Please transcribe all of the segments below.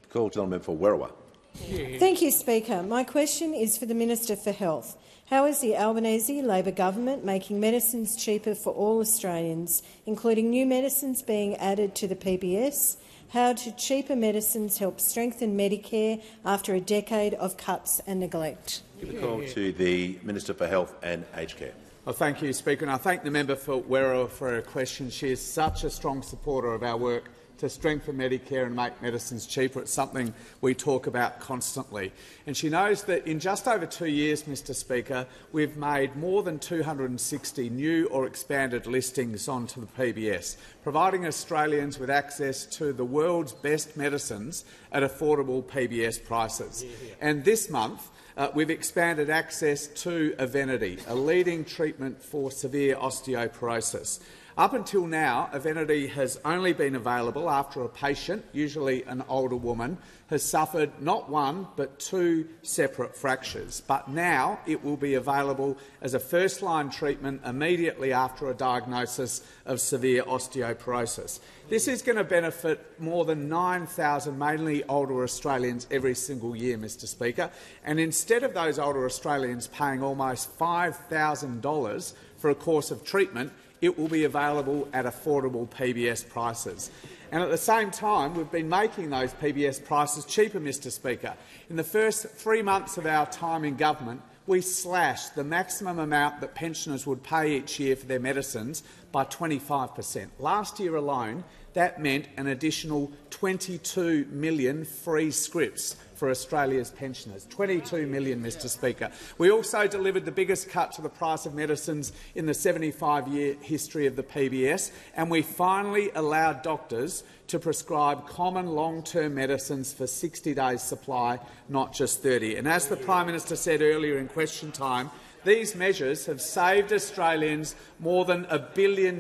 Call to the member for Werriwa. Thank you, Speaker. My question is for the Minister for Health. How is the Albanese Labor Government making medicines cheaper for all Australians, including new medicines being added to the PBS? How do cheaper medicines help strengthen Medicare after a decade of cuts and neglect? Give a call to the Minister for Health and Aged Care. Well, thank you, Speaker, and I thank the member for Werriwa for her question. She is such a strong supporter of our work to strengthen Medicare and make medicines cheaper. It's something we talk about constantly. And she knows that in just over 2 years, Mr Speaker, we've made more than 260 new or expanded listings onto the PBS, providing Australians with access to the world's best medicines at affordable PBS prices. And this month, we've expanded access to Evenity, a leading treatment for severe osteoporosis. Up until now, Evenity has only been available after a patient, usually an older woman, has suffered not one but 2 separate fractures. But now it will be available as a first-line treatment immediately after a diagnosis of severe osteoporosis. This is going to benefit more than 9,000 mainly older Australians every single year, Mr Speaker. And instead of those older Australians paying almost $5,000 for a course of treatment, it will be available at affordable PBS prices. And at the same time, we've been making those PBS prices cheaper, Mr Speaker. In the first 3 months of our time in government, we slashed the maximum amount that pensioners would pay each year for their medicines by 25%. Last year alone, that meant an additional 22 million free scripts for Australia's pensioners. 22 million, Mr Speaker. We also delivered the biggest cut to the price of medicines in the 75-year history of the PBS, and we finally allowed doctors to prescribe common long-term medicines for 60 days' supply, not just 30. And as the Prime Minister said earlier in question time, these measures have saved Australians more than $1 billion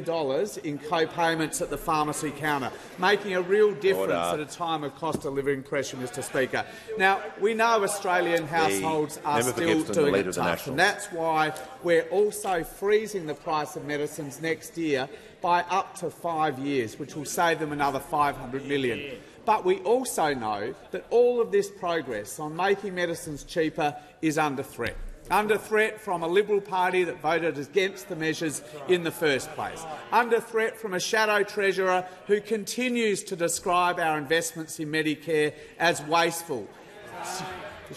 in co-payments at the pharmacy counter, making a real difference at a time of cost of living pressure, Mr Speaker. Now, we know Australian households are still doing it tough, and that's why we're also freezing the price of medicines next year by up to 5 years, which will save them another $500 million. But we also know that all of this progress on making medicines cheaper is under threat. Under threat from a Liberal Party that voted against the measures in the first place. Under threat from a shadow treasurer who continues to describe our investments in Medicare as wasteful.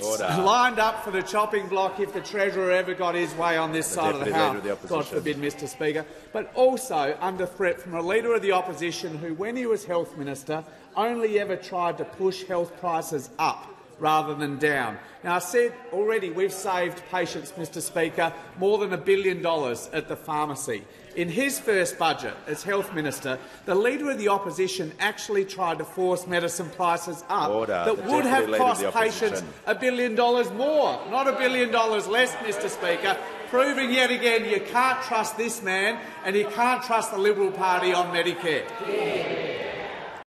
Lined up for the chopping block if the Treasurer ever got his way on this side of the House, God forbid, Mr Speaker. But also under threat from a Leader of the Opposition who, when he was Health Minister, only ever tried to push health prices up rather than down. Now, I said already we've saved patients, Mr Speaker, more than $1 billion at the pharmacy. In his first budget as Health Minister, the Leader of the Opposition actually tried to force medicine prices up that would have cost patients $1 billion more, not $1 billion less, Mr Speaker, proving yet again you can't trust this man and you can't trust the Liberal Party on Medicare.